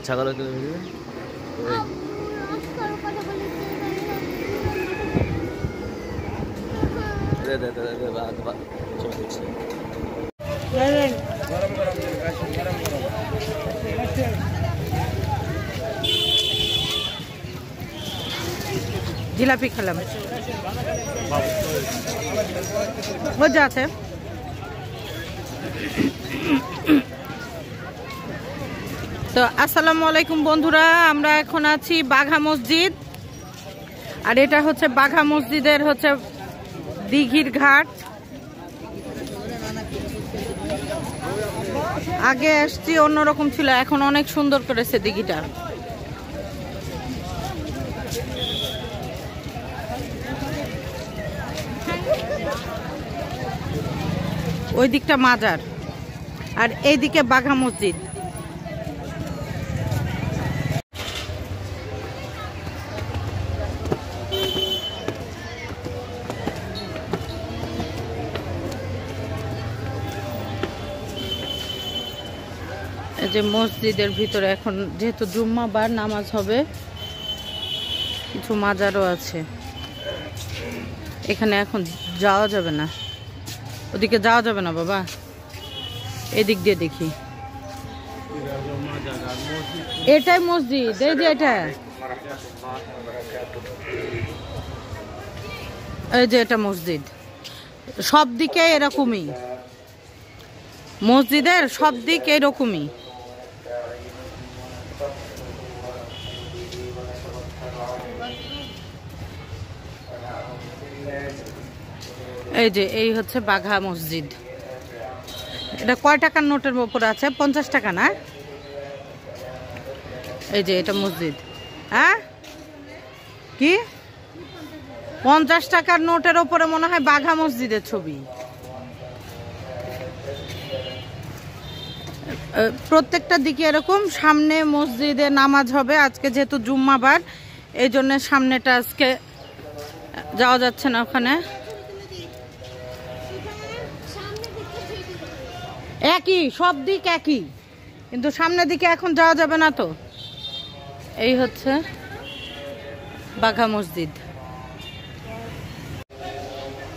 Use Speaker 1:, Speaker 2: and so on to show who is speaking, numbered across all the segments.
Speaker 1: ছাগল কিনে ফেলবে
Speaker 2: জিলাপি খেলাম মজা আছে। তো আসসালামু আলাইকুম বন্ধুরা, আমরা এখন আছি বাঘা মসজিদ। আর এটা হচ্ছে বাঘা মসজিদের হচ্ছে দিঘির ঘাট। আগে আসছি অন্যরকম ছিল, এখন অনেক সুন্দর করেছে দিঘিটা। ওই দিকটা মাজার আর এই দিকে বাঘা মসজিদ। এই যে মসজিদের ভিতরে এখন যেহেতু জুম্মাবার নামাজ হবে, কিছু মাজারও আছে। এখানে এখন যাওয়া যাবে না, ওদিকে যাওয়া যাবে না বাবা, এদিক দিয়ে দেখি। এটাই মসজিদ, এই যে এটা, এই যে এটা মসজিদ। সব দিকে এরকমই, মসজিদের সব দিক এরকমই। এই যে এই হচ্ছে বাঘা মসজিদ। এটা কয় টাকার নোটের উপরে আছে? 50 টাকা না? এই যে এটা মসজিদ। হ্যাঁ কি 50 টাকার নোটের উপরে মনে হয় বাঘা মসজিদের ছবি। প্রত্যেকটা দিকে এরকম। সামনে মসজিদে নামাজ হবে আজকে, যেহেতু জুম্মাবার, এই জন্য সামনেটা আজকে যাওয়া যাচ্ছে না। ওখানে একই, সব দিক একই, কিন্তু সামনের দিকে এখন যাওয়া যাবে না। তো এই হচ্ছে বাঘা মসজিদ।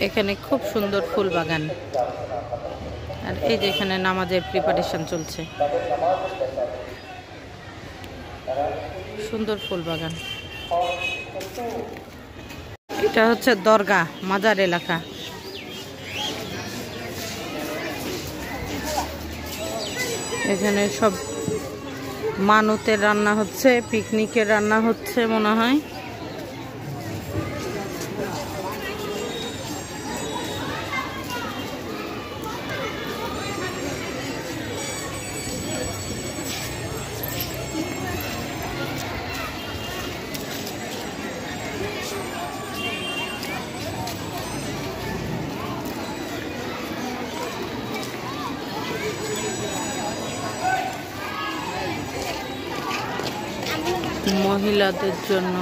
Speaker 2: এখানে খুব সুন্দর ফুল বাগান, আর এই যে এখানে নামাজের প্রিপারেশন চলছে। সুন্দর ফুল বাগান। এটা হচ্ছে দরগা, মাজার এলাকা। এখানে সব মানতের রান্না হচ্ছে, পিকনিকের রান্না হচ্ছে মনে হয়। মহিলাদের জন্য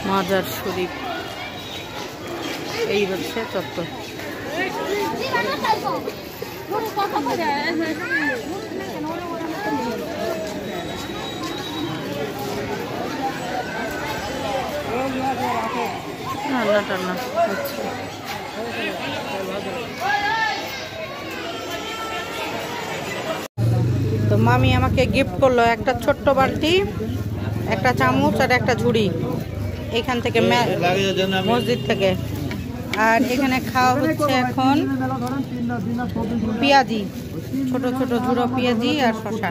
Speaker 2: মাজার শরীফ। এই হচ্ছে চত্বর। রান্না টান্না হচ্ছে। তো মামি আমাকে গিফট করলো একটা ছোট্ট বালতি, একটা চামচ আর একটা ঝুড়ি এখান থেকে, মসজিদ থেকে। আর এখানে খাওয়া হচ্ছে এখন পেঁয়াজি, ছোট ছোট ঝুড়ো পেঁয়াজি আর শসা।